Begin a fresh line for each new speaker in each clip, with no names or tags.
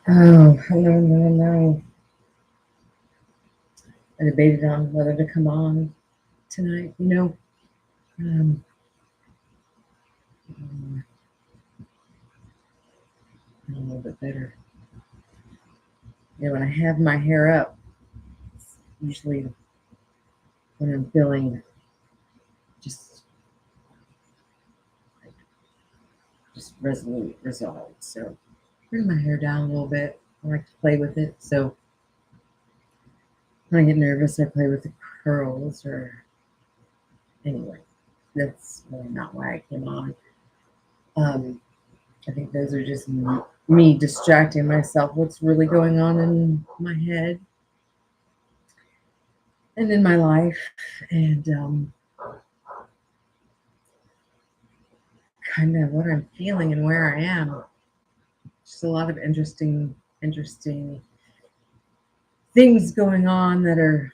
Oh, no. I debated on whether to come on tonight. Um, a little bit better. When I have my hair up, it's usually when I'm feeling just just resolute, resolved. So bring my hair down a little bit. I like to play with it. So when I get nervous, I play with the curls. Or anyway, that's really not why I came on. Um, I think those are just me distracting myself. What's really going on in my head and in my life, and kind of what I'm feeling and where I am. Just a lot of interesting things going on that are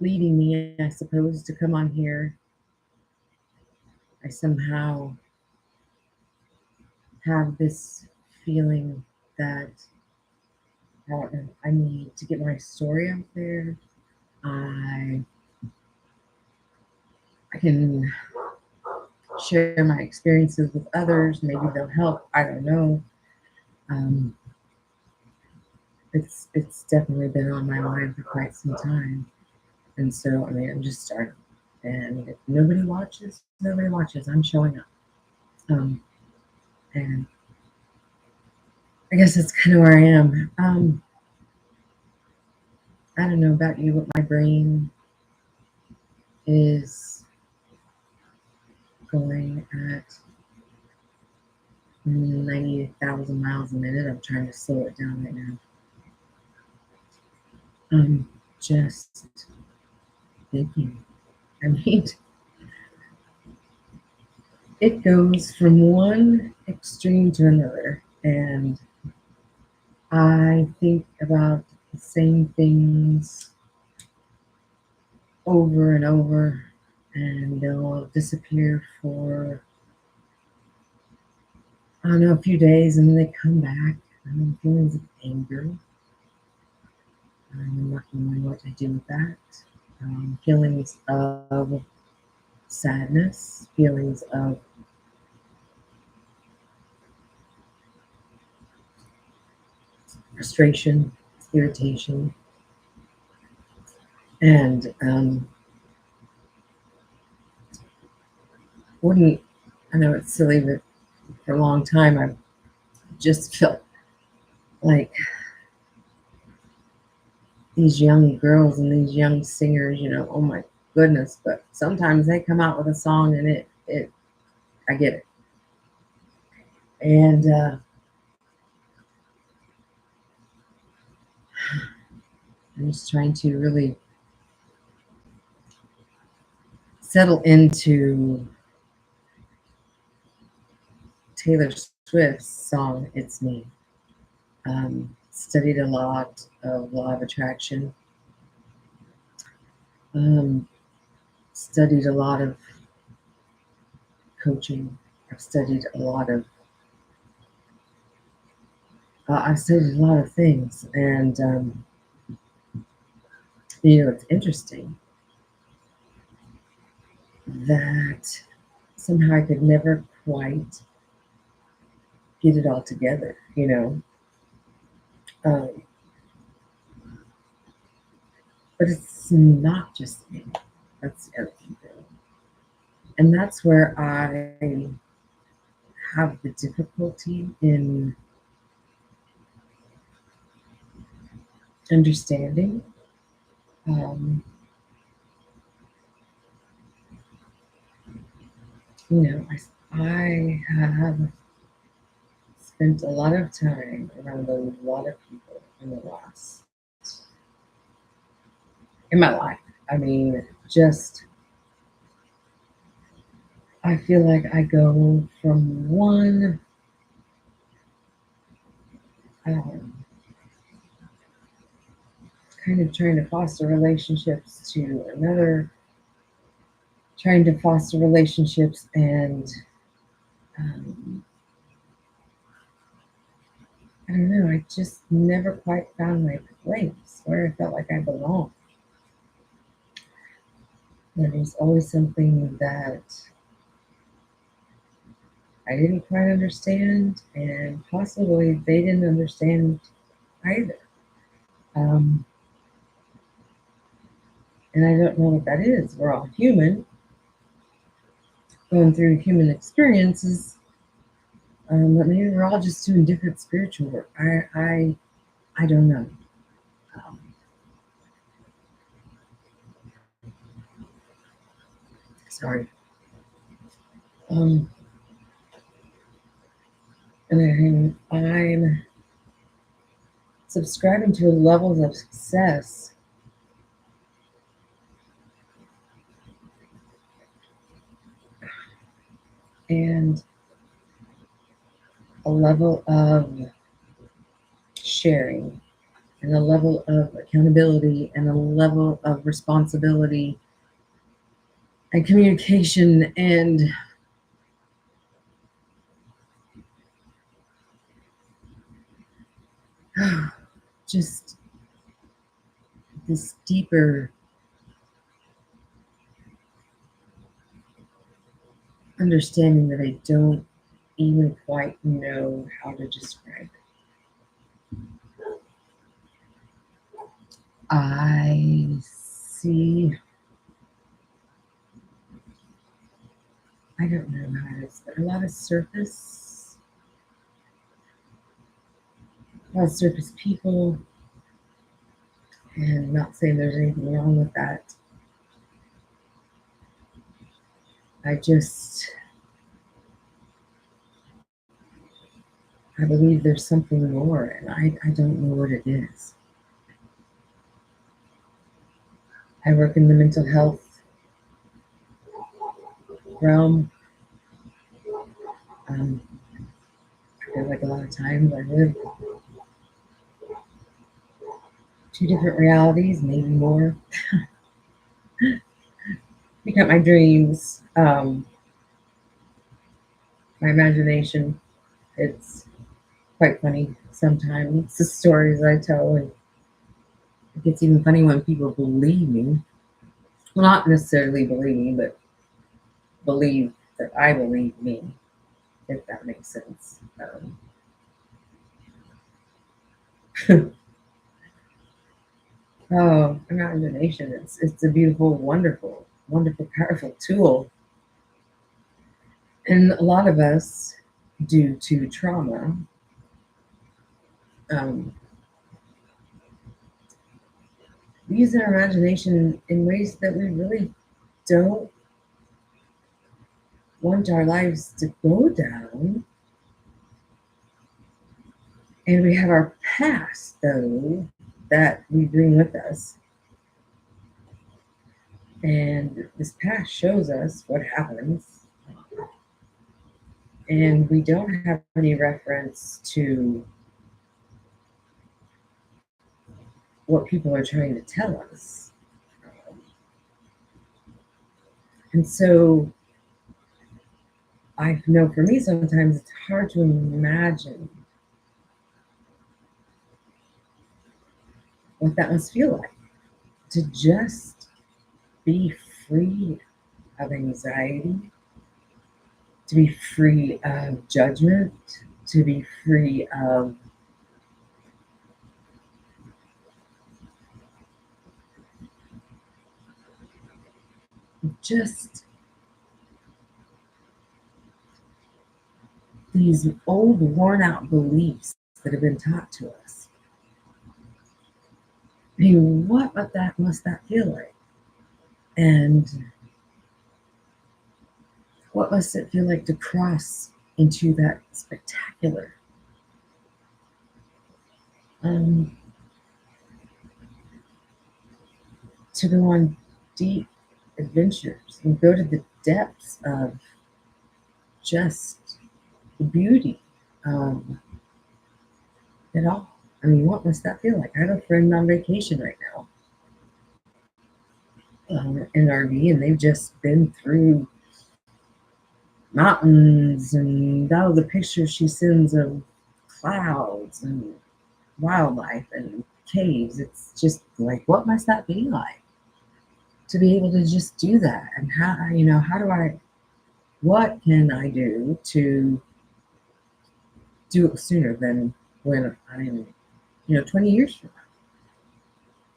leading me, I suppose, to come on here. I somehow have this feeling that I need to get my story out there. I I can share my experiences with others. Maybe they'll help. I don't know. Um, it's definitely been on my mind for quite some time, and so I mean I'm just starting. And if nobody watches, nobody watches. I'm showing up, um, and I guess that's kind of where I am. I don't know about you, but my brain is going at 90,000 miles a minute. I'm trying to slow it down right now. I'm just thinking. I mean, it goes from one extreme to another, and I think about the same things over and over, and they'll disappear for, I don't know, a few days, and then they come back. Feelings of anger. I'm not knowing what to do with that. Feelings of sadness, feelings of frustration, irritation, and wouldn't, I know it's silly, but for a long time I've just felt like these young girls and these young singers, oh my goodness, but sometimes they come out with a song and it I get it. And I'm just trying to really settle into Taylor Swift's song "It's Me." Studied a lot of law of attraction. Um, Studied a lot of coaching. I've studied a lot of I've studied a lot of things, and it's interesting that somehow I could never quite get it all together. Um, but it's not just me. That's the other thing, and that's where I have the difficulty in understanding. Um, I have spent a lot of time around a lot of people in my life. I mean, just I feel like I go from one um, kind of trying to foster relationships to another, trying to foster relationships and um, I don't know, I just never quite found my place where I felt like I belonged. There was always something that I didn't quite understand, and possibly they didn't understand either. Um, and I don't know what that is. We're all human, going through human experiences, but maybe we're all just doing different spiritual work. I don't know. Um, Sorry. Um, and I'm subscribing to levels of success and a level of sharing and a level of accountability and a level of responsibility and communication and just this deeper understanding that I don't even quite know how to describe it. I see, I don't know how to, but a lot of surface people, and not saying there's anything wrong with that. I just, I believe there's something more, and I don't know what it is. I work in the mental health realm. Um, I feel like a lot of times I live two different realities, maybe more. You got my dreams, my imagination. It's quite funny sometimes, the stories I tell, and it gets even funny when people believe me. Well, not necessarily believe me, but believe that I believe me, if that makes sense. Oh, imagination. It's a beautiful, wonderful, wonderful, powerful tool. And a lot of us, due to trauma, um, we use our imagination in ways that we really don't want our lives to go down. And we have our past, though, that we bring with us. And this past shows us what happens. And we don't have any reference to what people are trying to tell us. And so I know for me, sometimes it's hard to imagine what that must feel like to just be free of anxiety, to be free of judgment, to be free of just these old, worn out beliefs that have been taught to us. I mean, what must that feel like? And what must it feel like to cross into that spectacular? Um, to go on deep adventures and go to the depths of just the beauty of it all. I mean, what must that feel like? I have a friend on vacation right now in an RV, and they've just been through mountains and all the pictures she sends of clouds animals and wildlife and caves. It's just like, what must that be like to be able to just do that? And what can I do to do it sooner than when I'm, 20 years from now?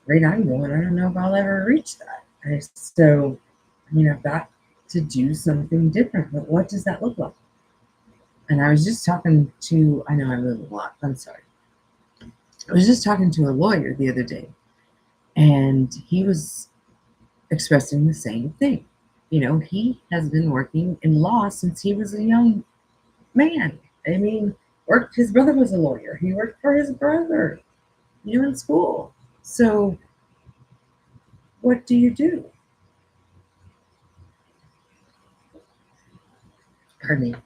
Right now, I don't know if I'll ever reach that. I've got to do something different. But what does that look like? And I was just talking to, I know I move a lot, I'm sorry. I was just talking to a lawyer the other day, and he was expressing the same thing. He has been working in law since he was a young man. I mean, his brother was a lawyer. He worked for his brother, in school. So what do you do? Pardon me,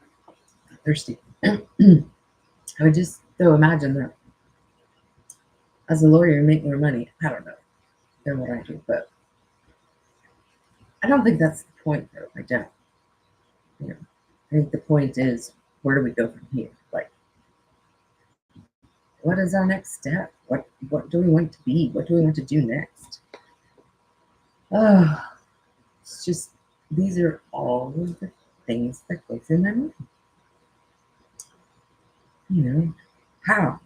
thirsty. I would just though imagine that as a lawyer you make more money. I don't know than what I do, but I don't think that's the point though. I don't. I think the point is, where do we go from here? Like, what is our next step? What do we want to be? What do we want to do next? Oh, it's just, these are all of the things that go through my mind. How?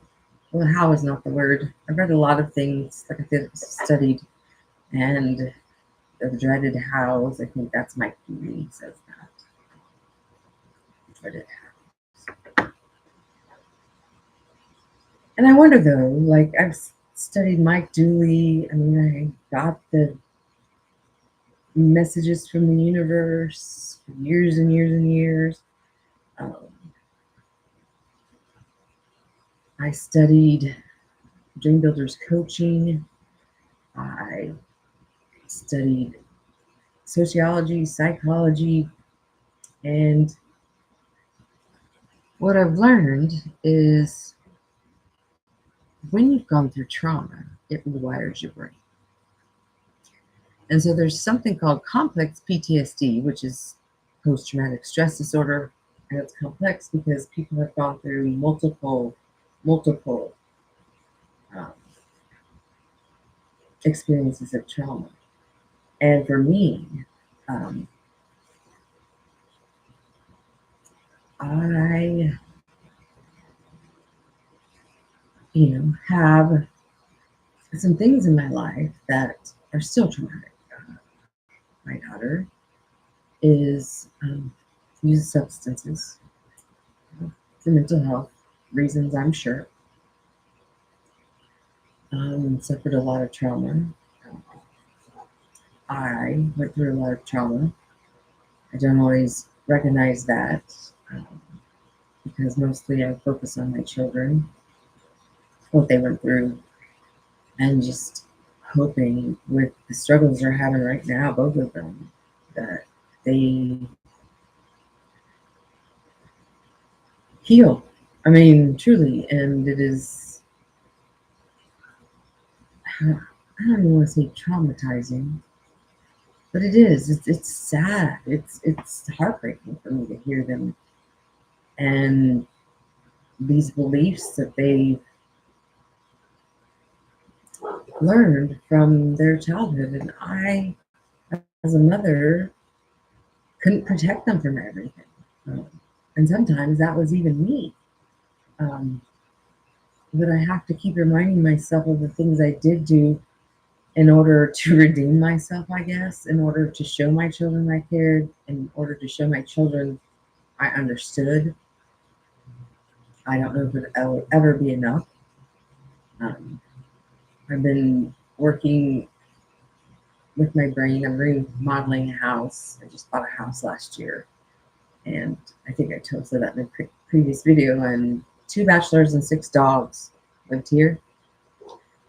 Well, how is not the word. I've read a lot of things, like I said, studied, and the dreaded hows. I think that's Mike Dooley says that. Dreaded hows. And I wonder though, like, I've studied Mike Dooley. I mean, I got the messages from the universe for years and years and years. I studied Dream Builders coaching. I studied sociology, psychology, and what I've learned is when you've gone through trauma, it rewires your brain. And so there's something called complex PTSD, which is post-traumatic stress disorder. And it's complex because people have gone through multiple experiences of trauma. And for me, I, have some things in my life that are still traumatic. My daughter uses substances for mental health reasons, I'm sure. Suffered a lot of trauma. I went through a lot of trauma. I don't always recognize that because mostly I focus on my children, what they went through, and just hoping with the struggles they're having right now, both of them, that they heal. I mean, truly, and it is, I don't even want to say traumatizing, but it is. It's sad. It's heartbreaking for me to hear them and these beliefs that they learned from their childhood. And I, as a mother, couldn't protect them from everything. And sometimes that was even me. But I have to keep reminding myself of the things I did do in order to redeem myself, I guess, in order to show my children I cared, in order to show my children I understood. I don't know if it will ever be enough. I've been working with my brain. I'm remodeling a house. I just bought a house last year. And I think I told that in the previous video. And 2 bachelors and 6 dogs lived here.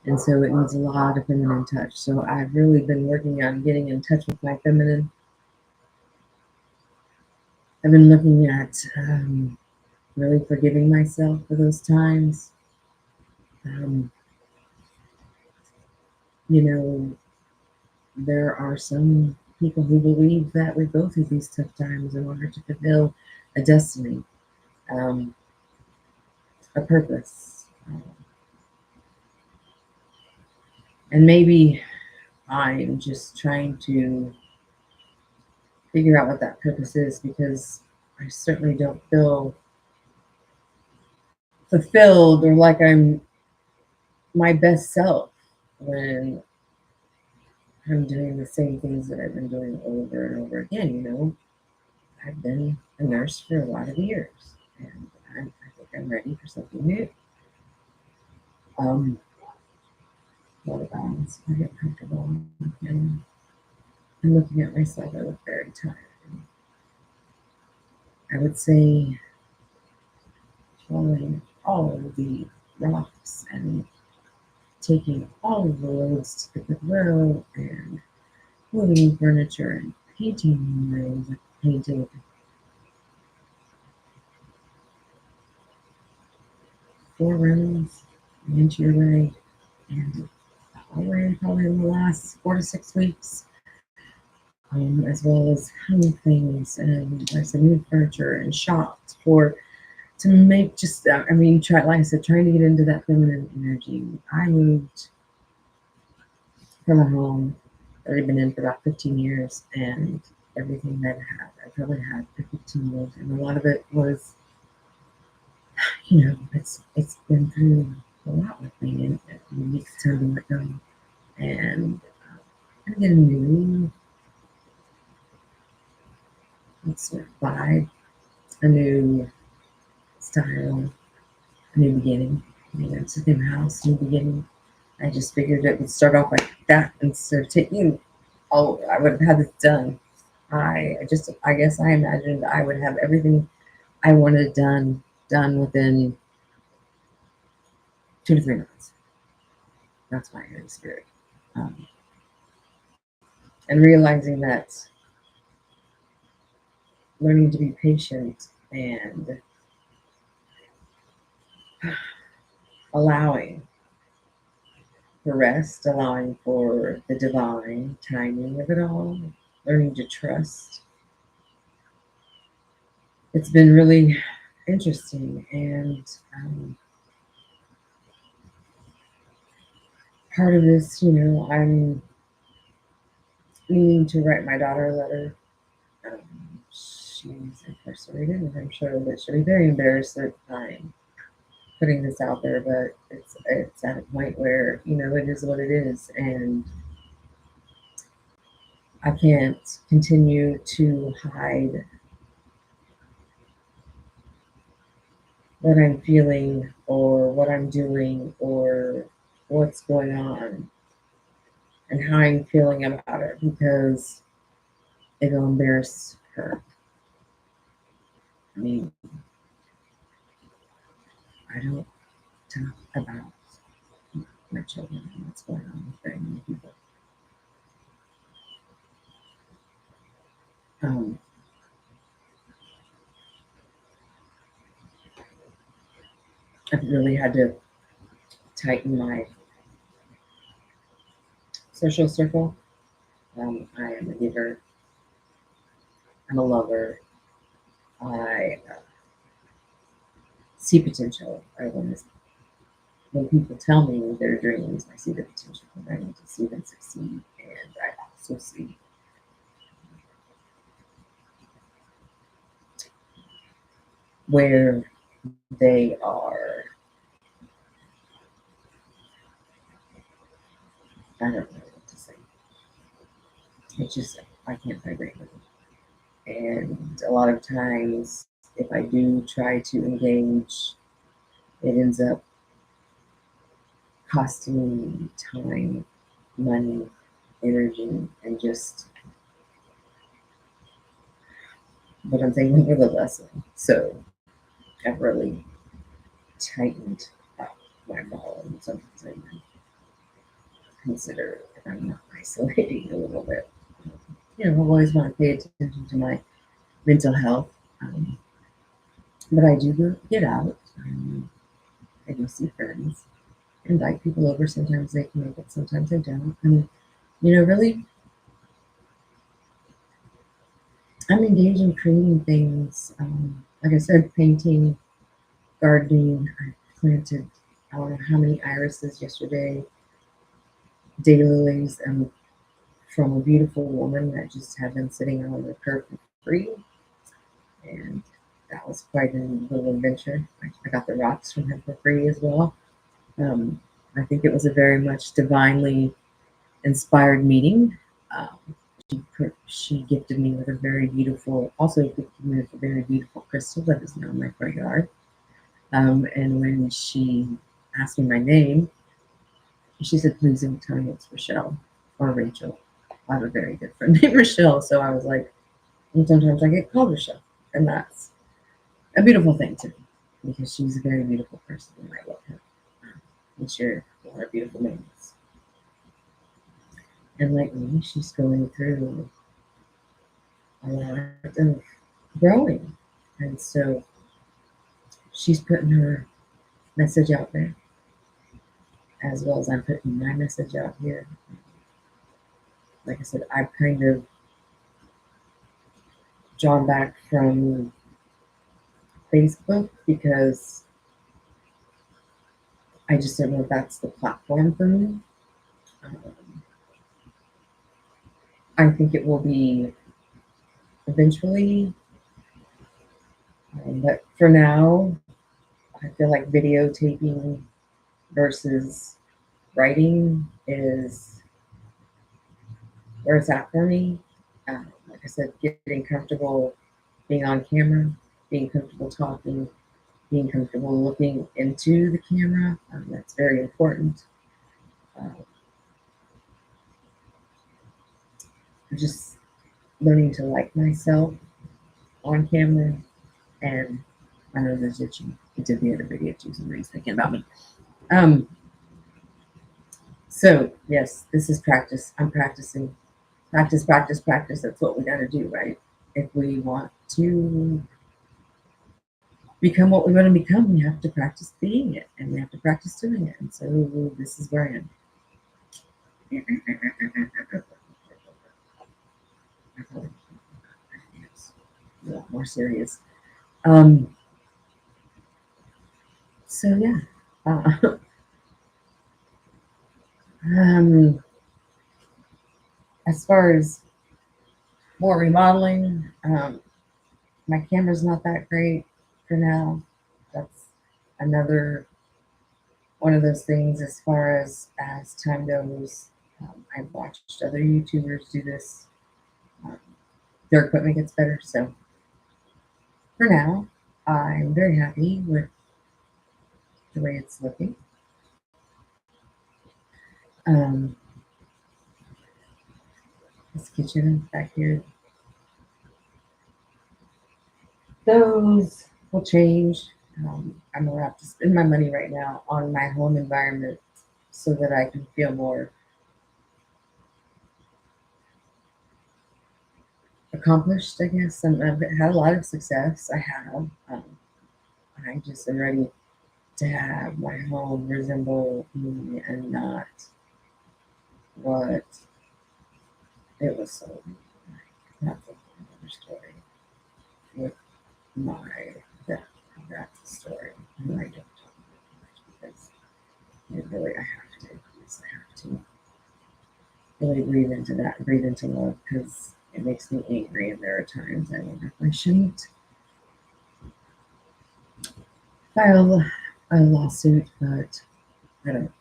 And so it needs a lot of feminine touch. So I've really been working on getting in touch with my feminine. I've been looking at really forgiving myself for those times. There are some people who believe that we go through these tough times in order to fulfill a destiny, a purpose. And maybe I'm just trying to figure out what that purpose is, because I certainly don't feel fulfilled or like I'm my best self when I'm doing the same things that I've been doing over and over again. I've been a nurse for a lot of years, and I think I'm ready for something new. Um, what about I get comfortable, and I'm looking at myself. I look very tired. I would say following all of the rocks and taking all of the loads to the Goodwill and moving furniture and painting rooms, painting 4 rooms, an entryway, and the hallway probably in the last 4 to 6 weeks, as well as hung things and like some new furniture and shops for to make just try, like I said, trying to get into that feminine energy. I moved from a home that I'd been in for about 15 years, and everything that I probably had for 15 years, and a lot of it was, it's been through a lot with me, and it makes time to let go. And I get a new, vibe, a new style, a new beginning. It's a new house, new beginning. I just figured it would start off like that instead of taking. Oh, I would have had this done. I guess I imagined I would have everything I wanted done within 2 to 3 months. That's my inner spirit. Um, and realizing that learning to be patient and allowing for rest, allowing for the divine timing of it all, learning to trust. It's been really interesting, and part of this, I'm needing to write my daughter a letter. She's incarcerated, and I'm sure that she'll be very embarrassed that I'm putting this out there, but it's at a point where it is what it is, and I can't continue to hide what I'm feeling or what I'm doing or what's going on and how I'm feeling about it, because it'll embarrass her. I mean, I don't talk about my children and what's going on with very many people. Um, I've really had to tighten my social circle. I am a giver. I'm a lover. I see potential. When people tell me their dreams, I see the potential. I need to see them succeed, and I also see where they are. I don't know what to say. It's just I can't vibrate with it, and a lot of times, if I do try to engage, it ends up costing me time, money, energy, and just but I'm thankful for the lesson. So I've really tightened up my ball, and sometimes I consider if I'm not isolating a little bit. I always want to pay attention to my mental health, but I do get out. I go see friends, invite people over. Sometimes they can make it, sometimes they don't. Really, I'm engaged in creating things. Like I said, painting, gardening. I planted I don't know how many irises yesterday, daylilies, and from a beautiful woman that just had been sitting on the curb for free. And that was quite a little adventure. I got the rocks from her for free as well. Um, I think it was a very much divinely inspired meeting. Um, she gifted me with a very beautiful, also gifted me with a very beautiful crystal that is now in my front yard. And when she asked me my name, she said, "Please don't tell me it's Rochelle or Rachel." I have a very good friend named Rochelle, so I was like, and sometimes I get called Rochelle, and that's a beautiful thing to me because she's a very beautiful person, and I love her. And share a lot of beautiful moments. And lately, she's going through a lot of growing, and so she's putting her message out there as well as I'm putting my message out here. Like I said, I've kind of drawn back from Facebook because I just don't know if that's the platform for me. Um, I think it will be eventually, but for now, I feel like videotaping versus writing is where it's at for me. Like I said, getting comfortable being on camera, being comfortable talking, being comfortable looking into the camera. That's very important. Uh, just learning to like myself on camera, and I know there's itching. I did the other video too. Somebody's thinking about me. Um, so yes, this is practice. I'm practicing. Practice, practice, practice. That's what we got to do, right? If we want to become what we want to become, we have to practice being it, and we have to practice doing it. And so this is where I am. A lot more serious. Um, so yeah. Uh, um, as far as more remodeling, my camera's not that great for now. That's another one of those things as far as time goes. I've watched other YouTubers do this. Um, their equipment gets better. So for now, I'm very happy with the way it's looking. Um, this kitchen back here, those will change. I'm gonna have to spend my money right now on my home environment so that I can feel more accomplished, I guess. I've had a lot of success. I have. I just am ready to have my home resemble me and not what it was sold. That's another story with my death. That's a story. And I don't talk about it much because really I have to. Yes, I have to really breathe into that, breathe into love because it makes me angry, and there are times I wonder if I shouldn't file a lawsuit, but I don't.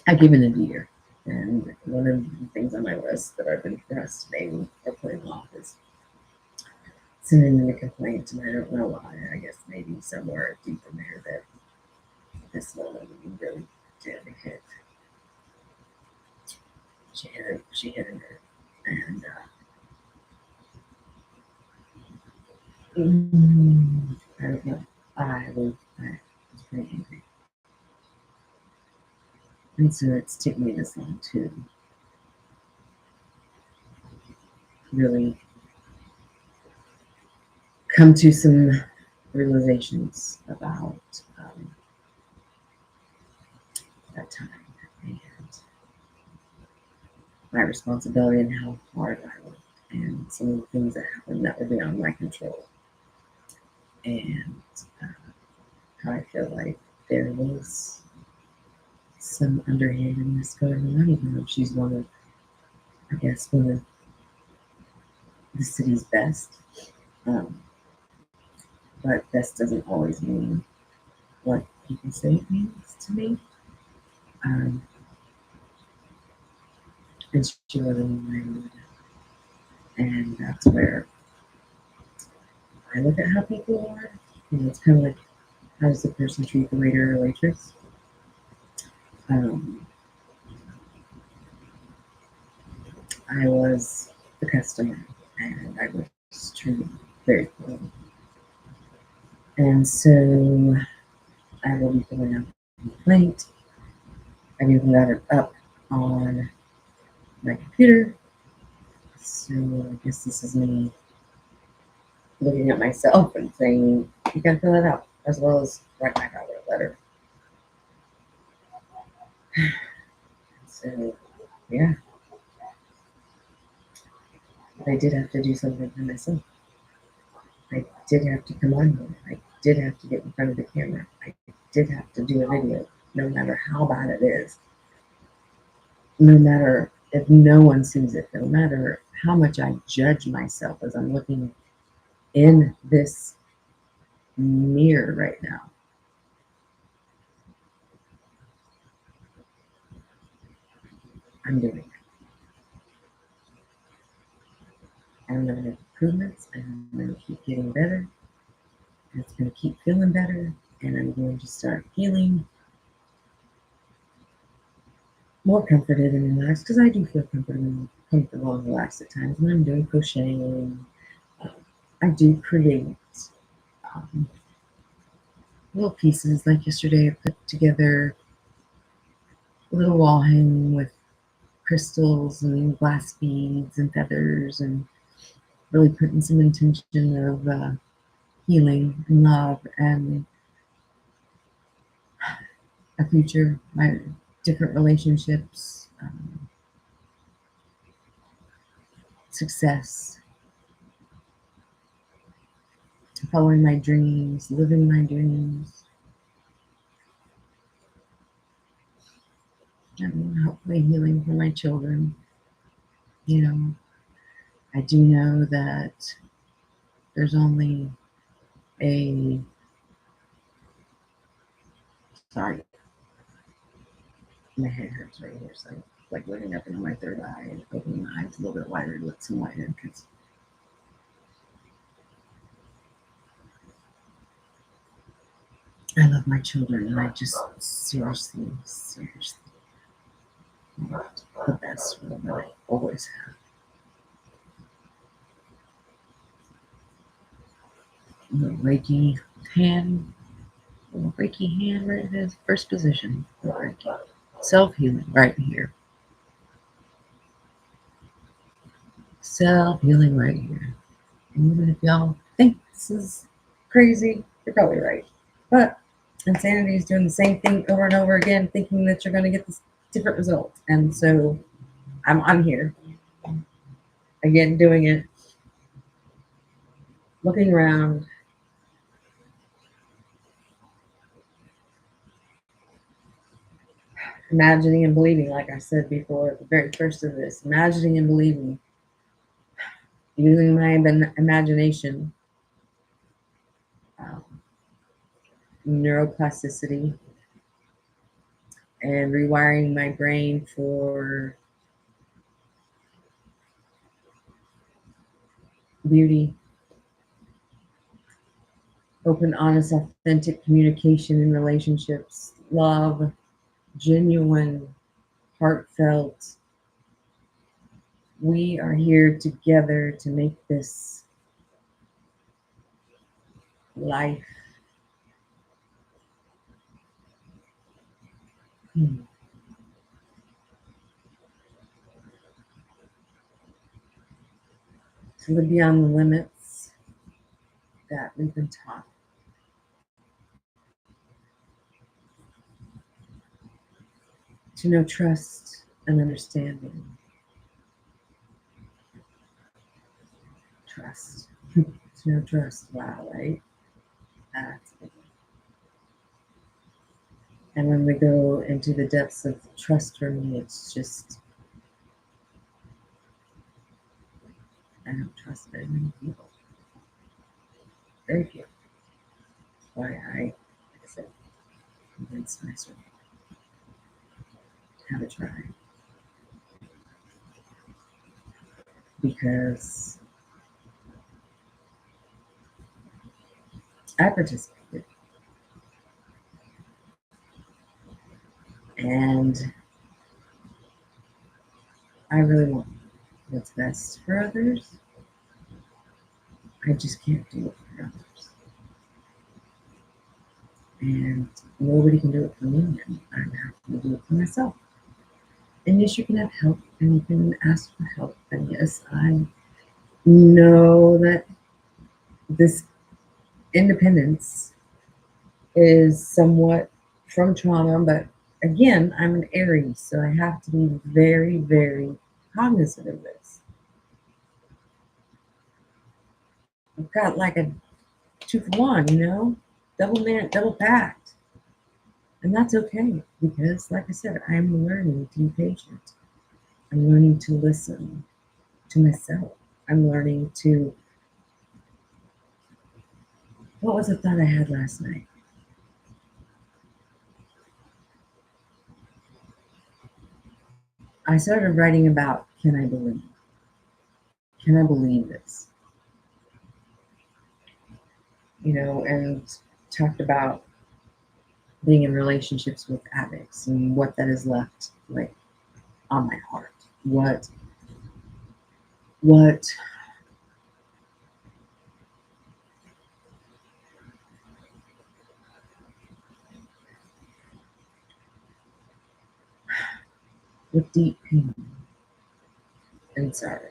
I've given it a year, and one of the things on my list that I've been procrastinating or putting off is sending in a complaint, and I don't know why. I guess maybe somewhere deep in there that this woman really did hit. She hit a nerve, and I don't know. I was pretty angry, and so it's taken me this long to really come to some realizations about that time and my responsibility and how hard I worked and some of the things that happened that were beyond my control. and uh, how I feel like there was some underhandedness going on, even though she's one of, I guess, one of the city's best. Um, but best doesn't always mean what people say it means to me. Um, and she was in my mood. And that's where I look at how people are. It's kind of like, how does the person treat the waiter or waitress? Um, I was the customer, and I was treated very poorly. And so I will be filling out a complaint. I've even got it up on my computer. So I guess this is me looking at myself and saying, you gotta fill it out, as well as write my daughter a letter. So, yeah, I did have to do something for myself. I did have to come on here. I did have to get in front of the camera. I did have to do a video, no matter how bad it is. No matter if no one sees it, no matter how much I judge myself as I'm looking in this mirror right now. I'm doing it. And I'm going to make improvements, and I'm going to keep getting better. And it's going to keep feeling better. And I'm going to start feeling more comforted and relaxed, because I do feel comfortable and relaxed at times when I'm doing crocheting. Uh, I do create um, little pieces. Like yesterday, I put together a little wall hanging with crystals and glass beads and feathers, and really putting some intention of healing and love and a future, my different relationships, success, following my dreams, living my dreams, and hopefully healing for my children. You know, I do know that there's only a, sorry, my head hurts right here, so like looking up into my third eye and opening my eyes a little bit wider to look some wider, because I love my children, and I just seriously want the best for them, and I always have. The Reiki hand, little Reiki hand right in his first position. Reiki. Self healing right here. Self healing right here. And even if y'all think this is crazy, you're probably right. But insanity is doing the same thing over and over again, thinking that you're going to get this different result. And so I'm on here again, doing it, looking around, imagining and believing, like I said before, the very first of this, imagining and believing, using my imagination, um, neuroplasticity, and rewiring my brain for beauty, open, honest, authentic communication in relationships, love, genuine, heartfelt. We are here together to make this life to live beyond the limits that we've been taught. To know trust and understanding. Trust. To know trust. Wow, right? That's big. And when we go into the depths of trust for me, it's just, I don't trust very many people. Very few. That's why like I said, convince myself to have a try. Because I participated. And I really want what's best for others. I just can't do it for others. And nobody can do it for me, and I have to do it for myself. And yes, you can have help and you can ask for help. And yes, I know that this independence is somewhat from trauma, but again, I'm an Aries, so I have to be very, very cognizant of this. I've got like a 2 for 1, double man, double packed. And that's okay because, like I said, I'm learning to be patient. I'm learning to listen to myself. I'm learning to. What was a thought I had last night? I started writing about can I believe? Can I believe this? And talked about being in relationships with addicts and what that has left like on my heart. What with deep pain and sorrow.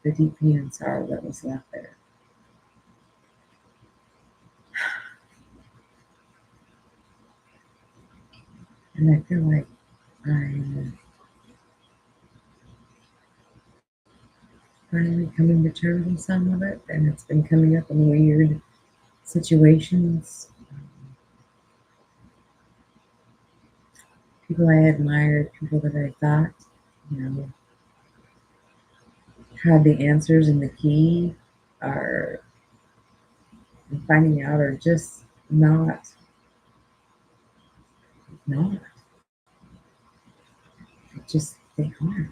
The deep pain and sorrow that was left there. And I feel like I'm finally coming to terms with some of it, and it's been coming up in weird situations. People I admired, people that I thought, had the answers and the key are finding out are just not. It just they aren't.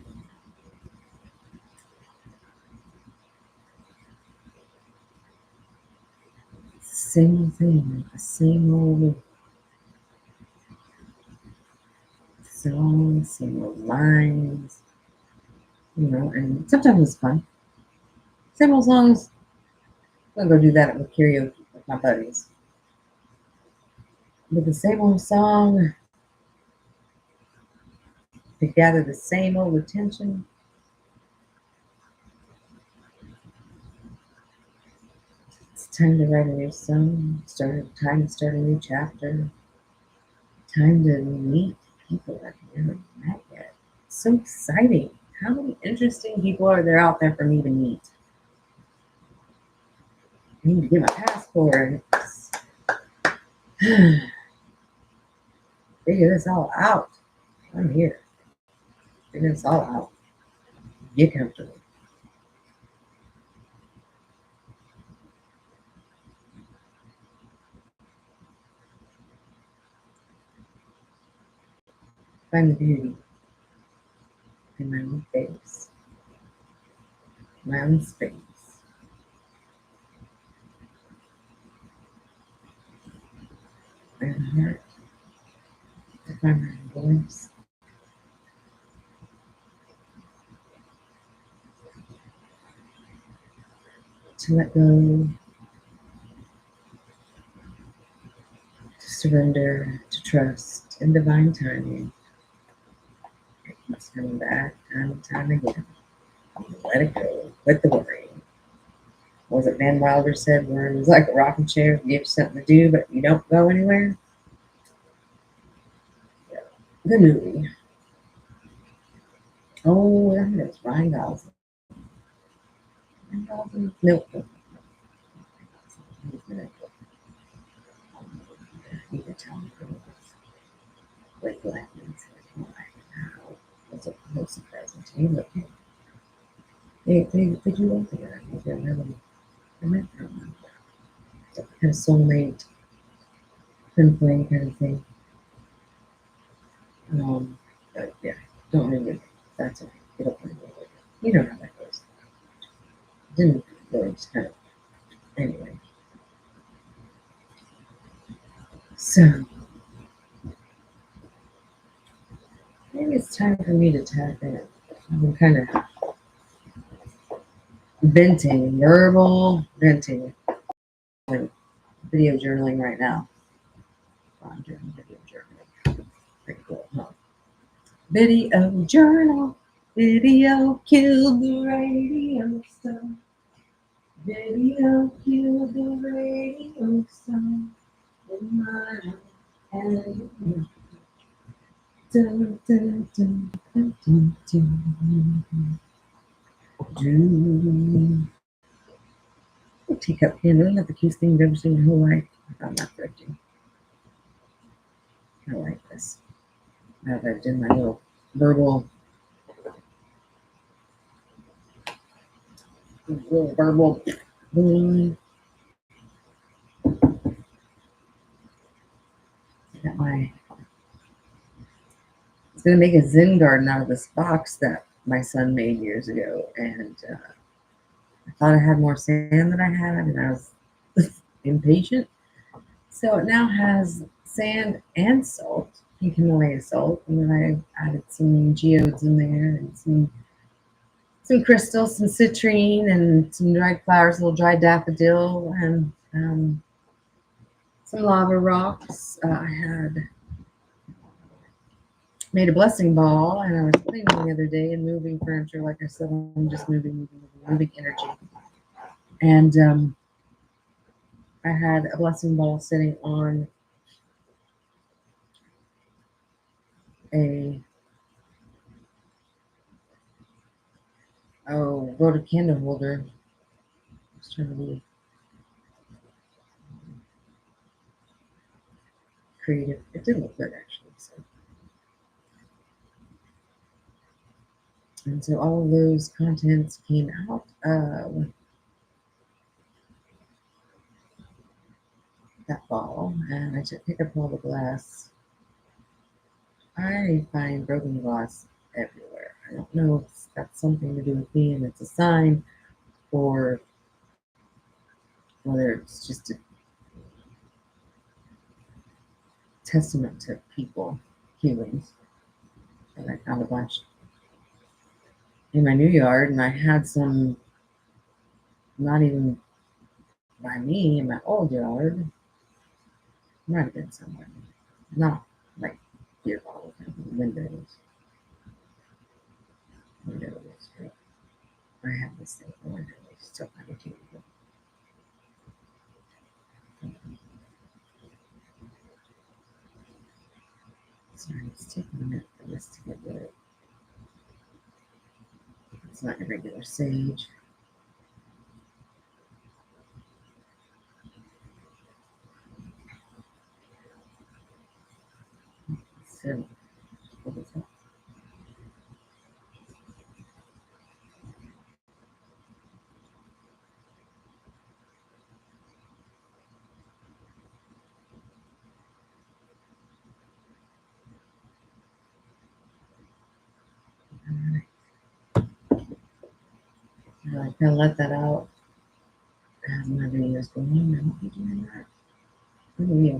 Same old thing, the same old songs, same old lines, and sometimes it's fun. Same old songs. I'm gonna go do that with karaoke with my buddies. But the same old song to gather the same old attention. It's time to write a new song. Time to start a new chapter. Time to meet people I've never met yet. It's so exciting. How many interesting people are there out there for me to meet? I need to get my passport. Figure this all out. I'm here. Figure this all out. Get comfortable. Find the beauty in my own face, my own space. My own heart. To find my own voice. To let go. To surrender. To trust in divine timing. It keeps coming back time and time again. Let it go. Let the worry. Was it Van Wilder said, worry is like a rocking chair, give you something to do, but you don't go anywhere? Yeah. The movie. it was Ryan Gosling. Ryan Gosling? Nope. You can tell me who it was. Blake Lively. That's a surprising to me. Look, they do well together. They're really, they're meant for one. Kind of soulmate, twin flame kind of thing. But yeah, don't really. That's okay. It'll play later. You know how that goes. Didn't really just kind of anyway. So maybe it's time for me to tap in. I'm kind of venting, verbal venting, like video journaling right now. I'm doing video journaling. Pretty cool, huh? Video journal. Video killed the radio star. Video killed the radio star. In my head. Dun, dun, dun, dun, dun, dun. Teacup candle, not the cutest thing I've ever seen in my whole life. I found that thrifty. I like this. Now that I've done my little verbal balloon. Got my. I was gonna make a Zen garden out of this box that my son made years ago, and I thought I had more sand than I had, and I was impatient. So it now has sand and salt, pink Himalayan salt, and then I added some geodes in there and some crystals, some citrine, and some dried flowers, a little dried daffodil, and some lava rocks. I had made a blessing ball, and I was cleaning the other day and moving furniture. Like I said, I'm just moving energy. And I had a blessing ball sitting on a votive candle holder. I was trying to be creative. It did look good actually. And so all of those contents came out of that ball, and I took pick up all the glass. I find broken glass everywhere. I don't know if that's something to do with me and it's a sign, or whether it's just a testament to people, humans. And I found a bunch in my new yard, and I had some not even by me in my old yard. Might have been somewhere. Not like here, all the time. Windows. I have this thing for windows. Still kind of cute. Sorry, it's taking a minute for this to get rid. It's not a regular sage. So, what is that? I kind of let that out as my videos go on. I won't be doing that. Maybe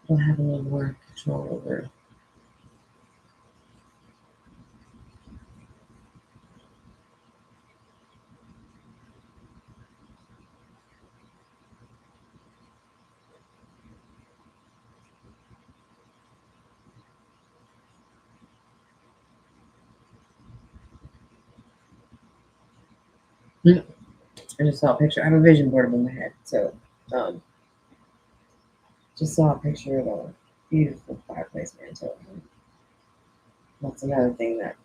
we'll have a little more control over. I just saw a picture. I have a vision board in my head, so just saw a picture of a beautiful fireplace mantle. That's another thing that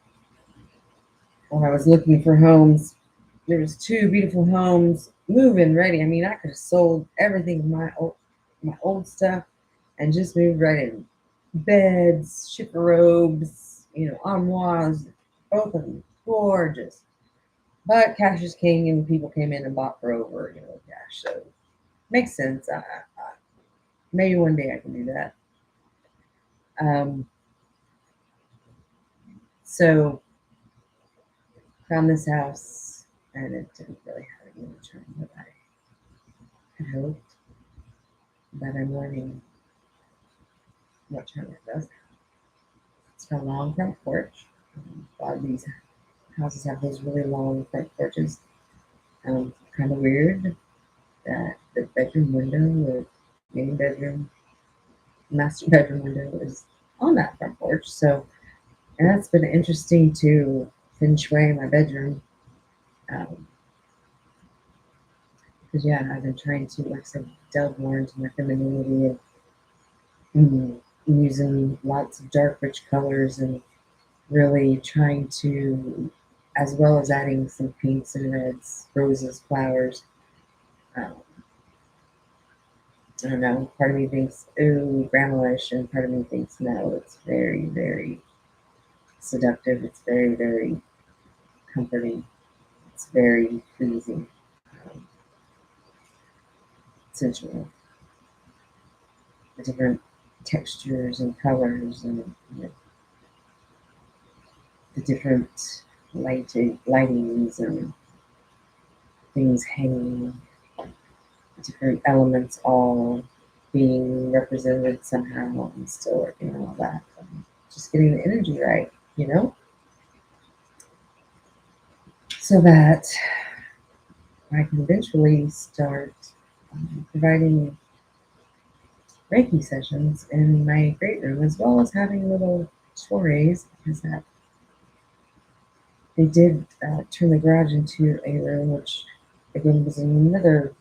When I was looking for homes, there was two beautiful homes move-in ready. I mean, I could have sold everything of my old stuff and just moved right in. Beds, shipper robes, armoires, both of them gorgeous. But cash is king, and people came in and bought for over, cash. So makes sense. Maybe one day I can do that. So found this house, and it didn't really have any charm that I had hoped. But I'm learning what charm it does have. It's got a long front porch. A lot of these houses have those really long front porches. Kind of weird that the bedroom window, the main bedroom, master bedroom window is on that front porch. So, and that's been interesting to feng shui my bedroom. Because yeah, I've been trying to, like I said, delve more into my femininity and using lots of dark, rich colors and really trying to, as well as adding some pinks and reds, roses, flowers. Um, I don't know. Part of me thinks, ooh, grandma-ish, and part of me thinks, no, it's very, very seductive. It's very, very comforting. It's very pleasing, um, sensual. The different textures and colors and the different lightings and things hanging, different elements all being represented somehow. I'm still working on all that. Just getting the energy right, so that I can eventually start providing Reiki sessions in my great room, as well as having little soirees, because that they did turn the garage into a room, which again was another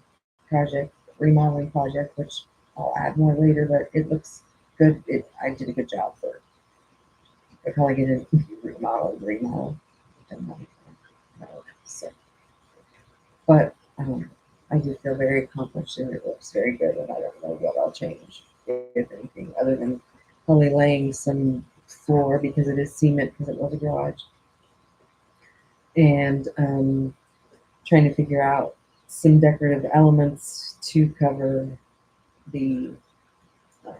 project, remodeling project, which I'll add more later, but it looks good. I did a good job for it. They probably get a remodel. Don't know. So, but I do feel very accomplished and it looks very good, and I don't know what I'll change, if anything, other than probably laying some floor because it is cement because it was a garage, and trying to figure out some decorative elements to cover the um,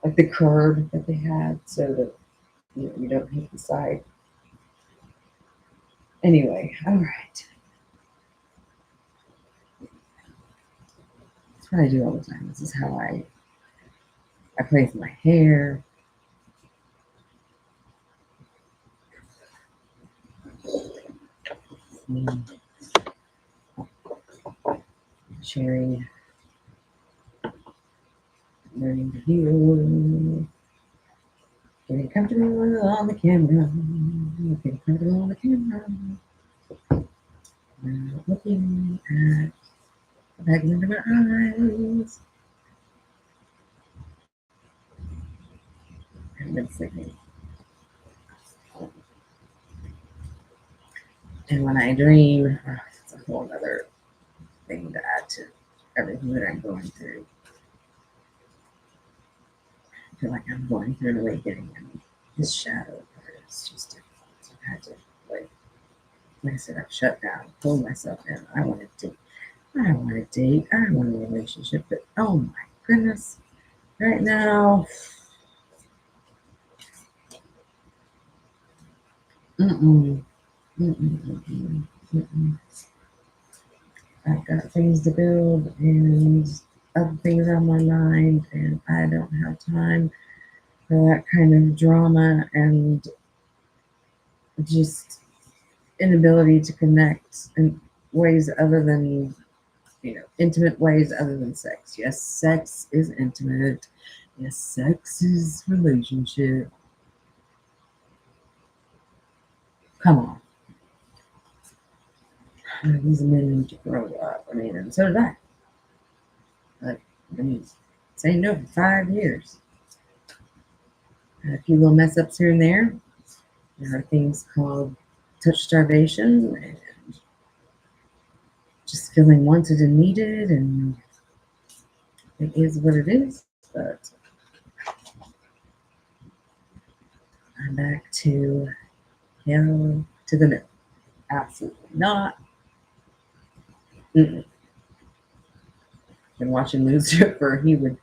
like the curb that they had, so that you don't hit the side. Anyway, all right. That's what I do all the time. This is how I play with my hair. Sharing, learning to heal, getting comfortable on the camera, getting comfortable on the camera. Looking at the back into my eyes. I've been sleeping. And when I dream, it's a whole other thing to add to everything that I'm going through. I feel like I'm going through an awakening, and this shadow part is just difficult. I've had to, like I said, I've shut down, pulled myself in. I want to date. I want to date. I want a relationship, but oh my goodness, right now, mm-mm, mm-mm, mm-mm. I've got things to build and other things on my mind, and I don't have time for that kind of drama and just inability to connect in ways other than, intimate ways other than sex. Yes, sex is intimate. Yes, sex is relationship. Come on. These men need to grow up. I mean, and so did I. But, I mean, saying no for 5 years. Had a few little mess ups here and there. There are things called touch starvation and just feeling wanted and needed, and it is what it is. But I'm back to hell to the no. Absolutely not. Mm-mm. Been watching Lucifer. He would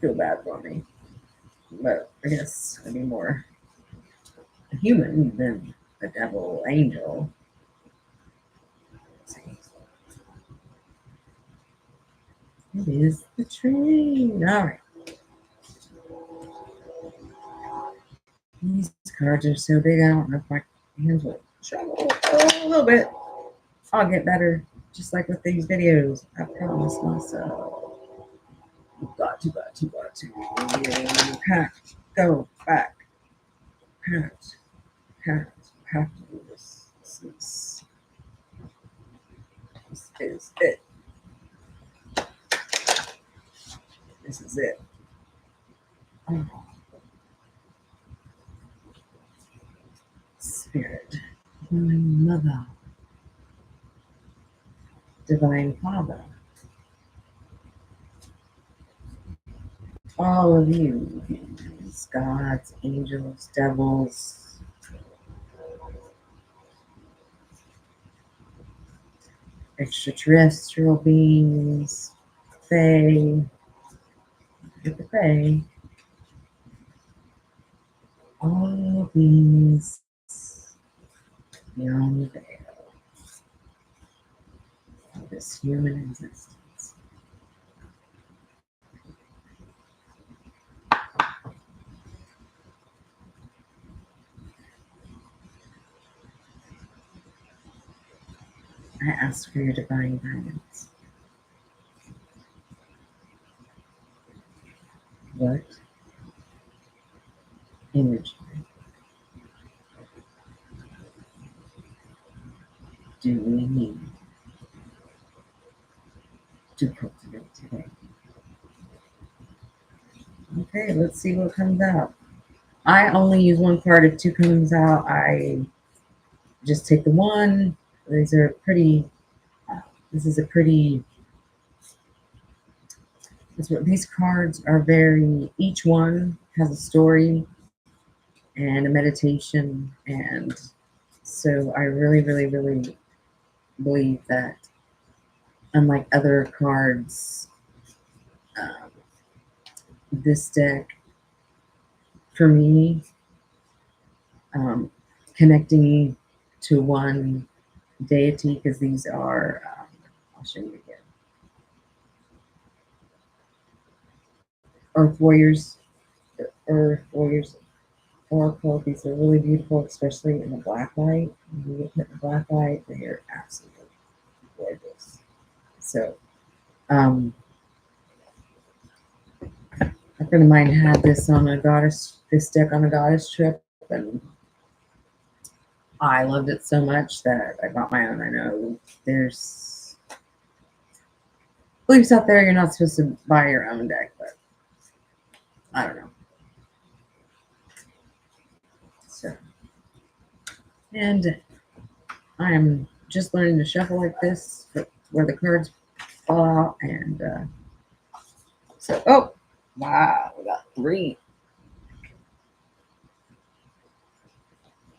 feel bad for me, but I guess I'd be more a human than a devil angel. It is the train. All right. These cards are so big, I don't know if my hands will struggle a little bit. I'll get better, just like with these videos. I promise myself. You've got to. You can't go back. Can't have to do this. This is it. This is it. Oh. Spirit, Divine Mother, Divine Father, all of you, these gods, angels, devils, extraterrestrial beings, fae, get the fae, all beings beyond the veil of this human existence. I ask for your divine guidance. What energy do we need to cultivate today? Okay, let's see what comes out. I only use one card. If two comes out, I just take the one. These are pretty, this is a pretty, these cards are very, each one has a story and a meditation. And so I really, really, really believe that unlike other cards, um, this deck, for me, connecting to one deity, because these are, I'll show you again. Earth Warriors, the Earth Warriors Oracle. These are really beautiful, especially in the black light. When you put in the black light, they are absolutely gorgeous. So, a friend of mine had this on a goddess, this deck on a goddess trip, and I loved it so much that I got my own. I know there's beliefs out there you're not supposed to buy your own deck, but I don't know. So, and I am just learning to shuffle like this, where the cards fall out, and so, oh, wow, we got 3.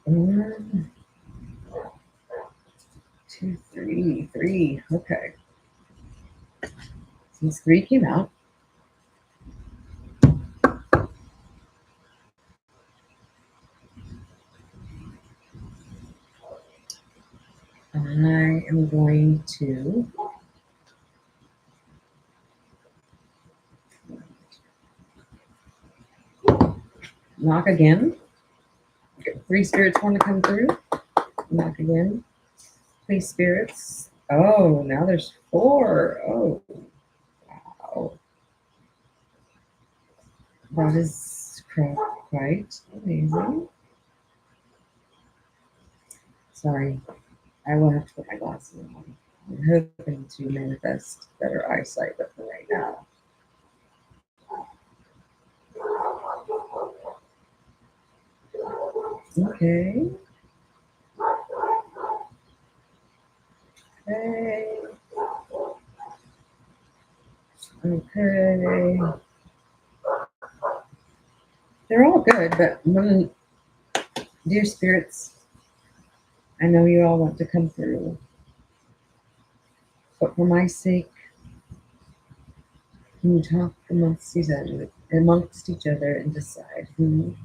1, 2, 3, 3. Okay. Since 3 came out, I am going to knock again. Okay, 3 spirits want to come through. Knock again. Please, spirits. Oh, now there's 4. Oh, wow. That is quite amazing. Sorry, I will have to put my glasses on. I'm hoping to manifest better eyesight, but for right now. Okay. Okay. Okay. They're all good, but dear spirits, I know you all want to come through, but for my sake, can you talk amongst each other and decide who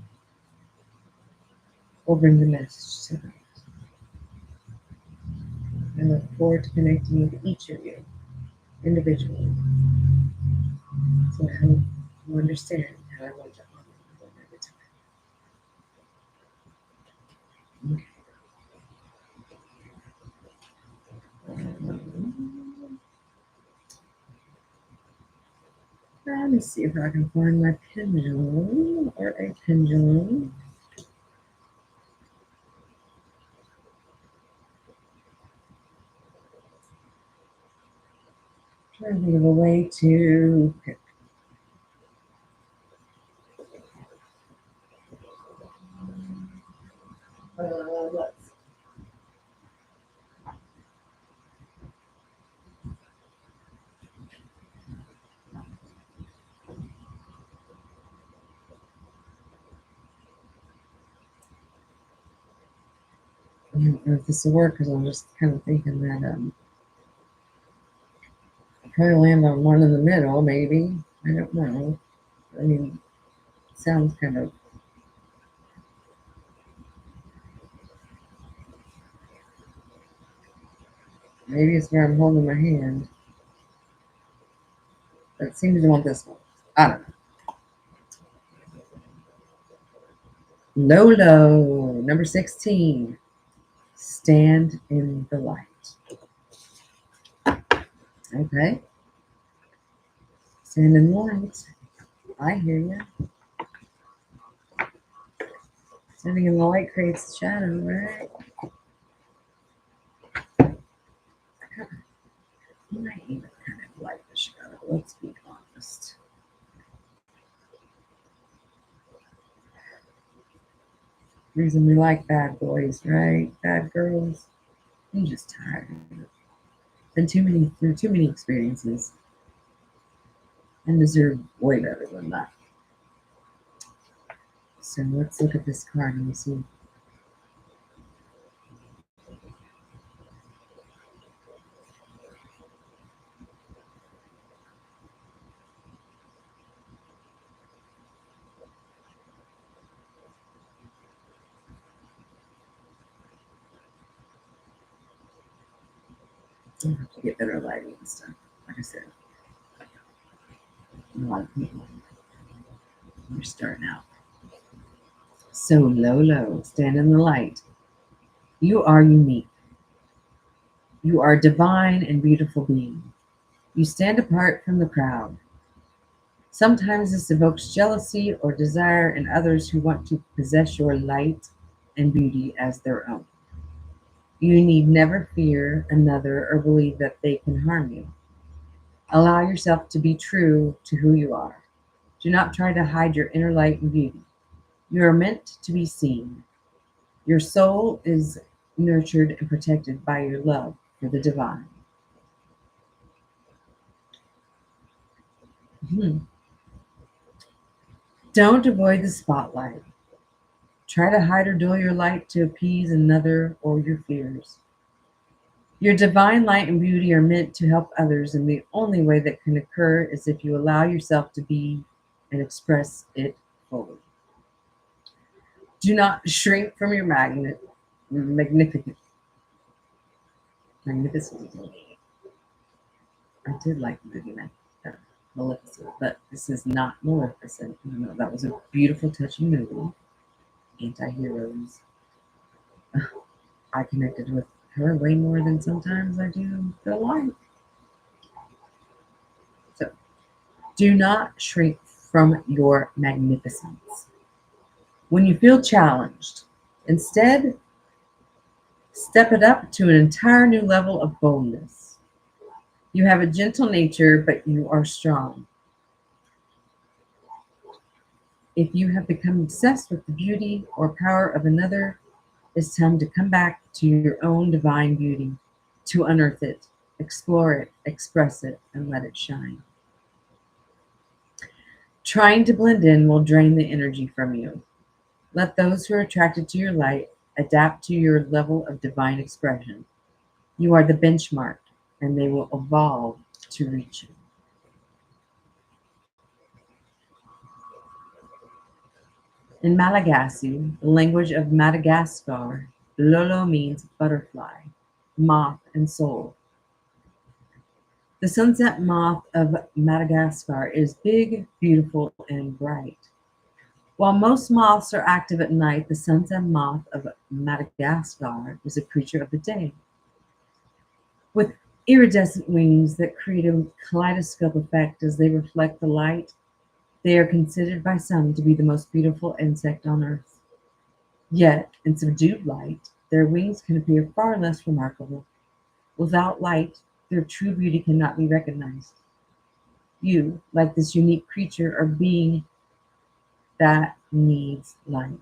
will bring the message tonight? I look forward to connecting with each of you individually, so I hope you understand how I want to honor you one at a time. Let me see if I can find my pendulum or a pendulum. Trying to think of a way to pick. Let's. I don't know if this will work because I'm just kind of thinking that I'll probably land on one in the middle, maybe. I don't know. I mean, it sounds kind of. Maybe it's where I'm holding my hand. But it seems to want this one. I don't know. Lolo, number 16. Stand in the light. Okay. Stand in the light. I hear you. Standing in the light creates shadow, right? I even kind of like the shadow, let's be honest. Reason we like bad boys, right? Bad girls. I'm just tired. Been through too many experiences and deserve way better than that. So let's look at this card and see. I'll have to get better lighting and stuff. Like I said, a lot of people are starting out. So Lolo, stand in the light. You are unique. You are a divine and beautiful being. You stand apart from the crowd. Sometimes this evokes jealousy or desire in others who want to possess your light and beauty as their own. You need never fear another or believe that they can harm you. Allow yourself to be true to who you are. Do not try to hide your inner light and beauty. You are meant to be seen. Your soul is nurtured and protected by your love for the divine. Don't avoid the spotlight. Try to hide or dull your light to appease another or your fears. Your divine light and beauty are meant to help others, and the only way that can occur is if you allow yourself to be and express it fully. Do not shrink from your magnificence. I did like the movie Maleficent, but this is not Maleficent. No, that was a beautiful, touching movie. Anti-heroes. I connected with her way more than sometimes I do the life. So, do not shrink from your magnificence. When you feel challenged, instead, step it up to an entire new level of boldness. You have a gentle nature, but you are strong. If you have become obsessed with the beauty or power of another, it's time to come back to your own divine beauty, to unearth it, explore it, express it, and let it shine. Trying to blend in will drain the energy from you. Let those who are attracted to your light adapt to your level of divine expression. You are the benchmark, and they will evolve to reach you. In Malagasy, the language of Madagascar, Lolo means butterfly, moth, and soul. The sunset moth of Madagascar is big, beautiful, and bright. While most moths are active at night, the sunset moth of Madagascar is a creature of the day. With iridescent wings that create a kaleidoscope effect as they reflect the light, they are considered by some to be the most beautiful insect on earth. Yet, in subdued light, their wings can appear far less remarkable. Without light, their true beauty cannot be recognized. You, like this unique creature, are being that needs light.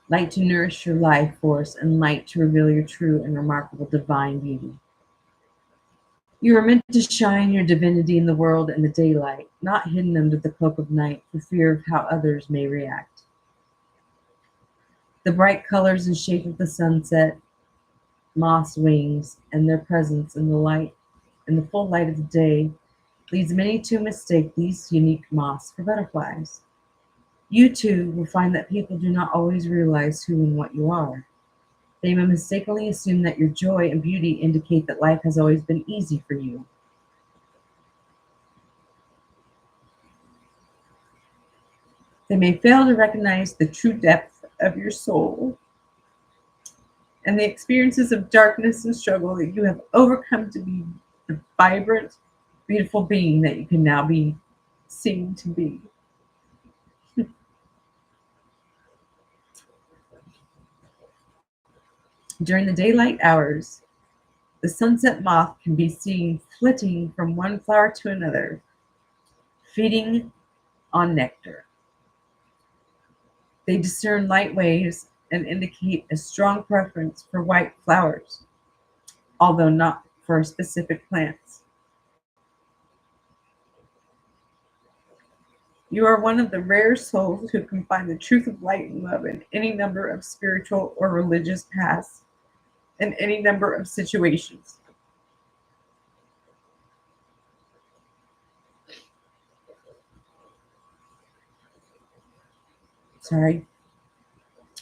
Light to nourish your life force, and light to reveal your true and remarkable divine beauty. You are meant to shine your divinity in the world in the daylight, not hidden under the cloak of night for fear of how others may react. The bright colors and shape of the sunset, moth's wings, and their presence in the full light of the day, leads many to mistake these unique moths for butterflies. You too will find that people do not always realize who and what you are. They may mistakenly assume that your joy and beauty indicate that life has always been easy for you. They may fail to recognize the true depth of your soul and the experiences of darkness and struggle that you have overcome to be the vibrant, beautiful being that you can now be seen to be. During the daylight hours, the sunset moth can be seen flitting from one flower to another, feeding on nectar. They discern light waves and indicate a strong preference for white flowers, although not for specific plants. You are one of the rare souls who can find the truth of light and love in any number of spiritual or religious paths and any number of situations. Sorry,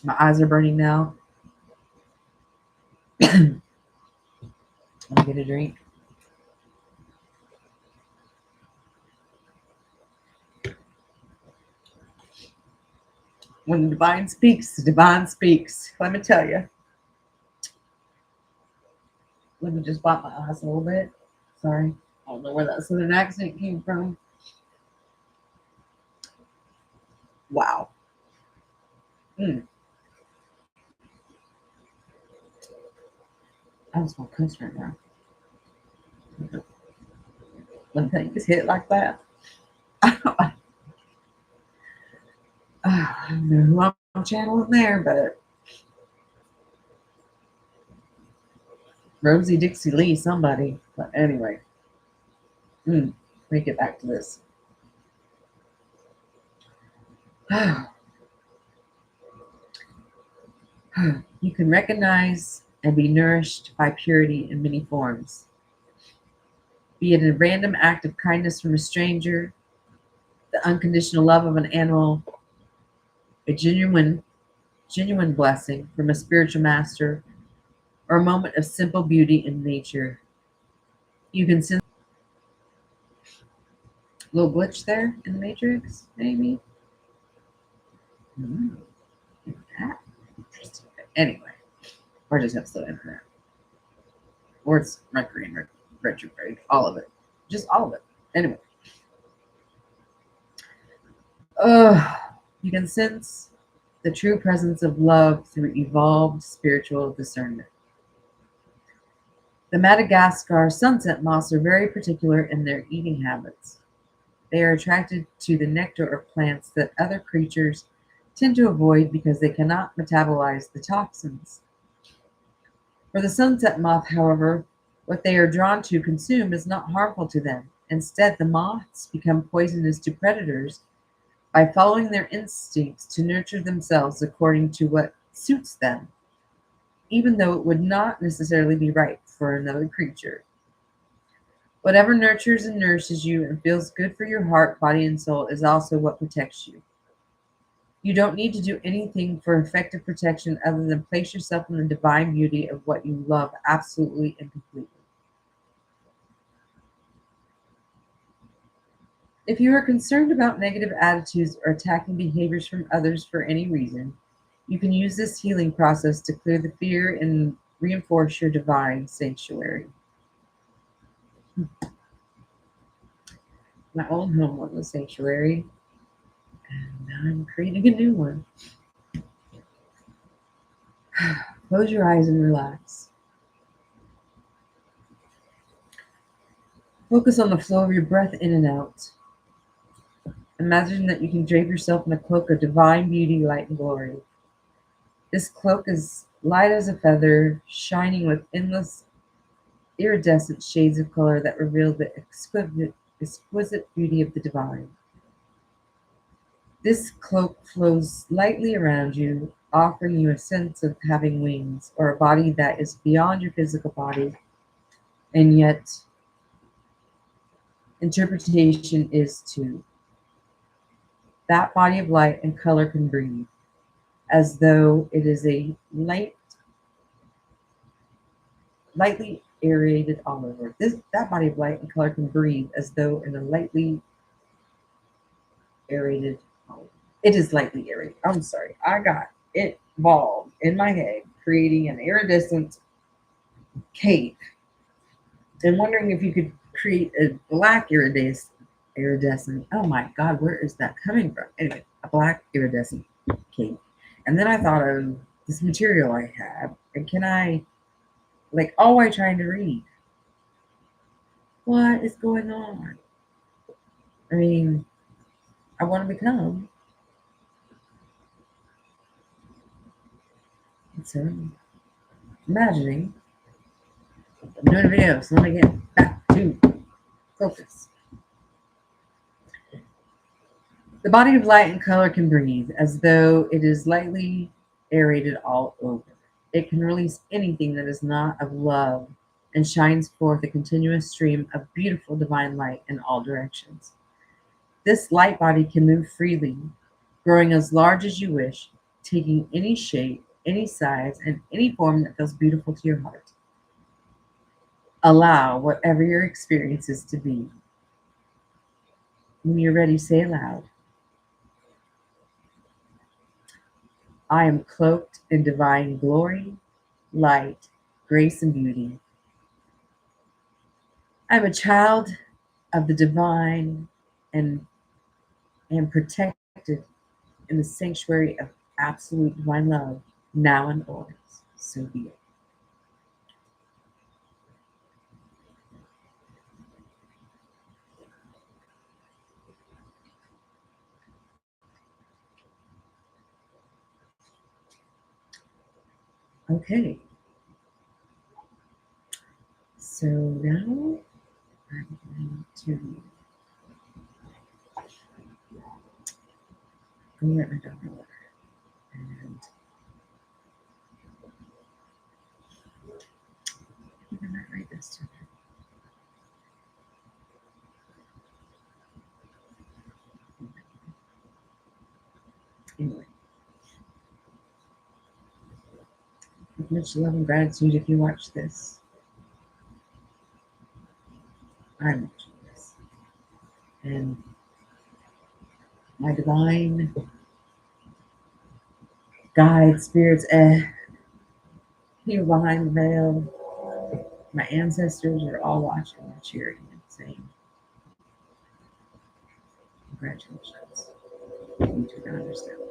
my eyes are burning now. Let me get a drink. When the divine speaks, the divine speaks. Let me tell you. Let me just wipe my eyes a little bit. Sorry. I don't know where that southern accent came from. Wow. Mm. I just want to cuss right now. When things hit like that, I don't know who I'm channeling there, but Rosie Dixie Lee, somebody. But anyway, let me get back to this. You can recognize and be nourished by purity in many forms, be it a random act of kindness from a stranger, the unconditional love of an animal, a genuine blessing from a spiritual master, or a moment of simple beauty in nature. You can sense a little glitch there in the matrix, maybe. Mm, interesting. Anyway, or just have slow internet, or it's Mercury and retrograde, all of it, just all of it. Anyway, you can sense the true presence of love through evolved spiritual discernment. The Madagascar sunset moths are very particular in their eating habits. They are attracted to the nectar of plants that other creatures tend to avoid because they cannot metabolize the toxins. For the sunset moth, however, what they are drawn to consume is not harmful to them. Instead, the moths become poisonous to predators by following their instincts to nurture themselves according to what suits them, even though it would not necessarily be right for another creature. Whatever nurtures and nourishes you and feels good for your heart, body, and soul is also what protects you. You don't need to do anything for effective protection other than place yourself in the divine beauty of what you love absolutely and completely. If you are concerned about negative attitudes or attacking behaviors from others for any reason, you can use this healing process to clear the fear and reinforce your divine sanctuary. My old home was a sanctuary, and now I'm creating a new one. Close your eyes and relax. Focus on the flow of your breath in and out. Imagine that you can drape yourself in a cloak of divine beauty, light, and glory. This cloak is light as a feather, shining with endless iridescent shades of color that reveal the exquisite beauty of the divine. This cloak flows lightly around you, offering you a sense of having wings or a body that is beyond your physical body, and yet interpretation is too. That body of light and color can breathe, as though it is a lightly aerated all over. That body of light and color can breathe as though in a lightly aerated all over. It is lightly aerated. I'm sorry. I got it involved in my head, creating an iridescent cake and wondering if you could create a black iridescent. Oh my God, where is that coming from? Anyway, a black iridescent cake. And then I thought of this material I have, and can I, like, all I trying to read? What is going on? I mean, I want to become. And so, imagining. I'm doing a video, so let me get back to focus. The body of light and color can breathe as though it is lightly aerated all over. It can release anything that is not of love and shines forth a continuous stream of beautiful divine light in all directions. This light body can move freely, growing as large as you wish, taking any shape, any size, and any form that feels beautiful to your heart. Allow whatever your experience is to be. When you're ready, say aloud, I am cloaked in divine glory, light, grace, and beauty. I am a child of the divine and am protected in the sanctuary of absolute divine love, now and always. So be it. Okay, so now I'm going to go let my dog water. And I think I might write this to her. Anyway, with much love and gratitude if you watch this. I'm watching this. And my divine guide spirits, you behind the veil, my ancestors are all watching and cheering and saying, congratulations. You do not understand.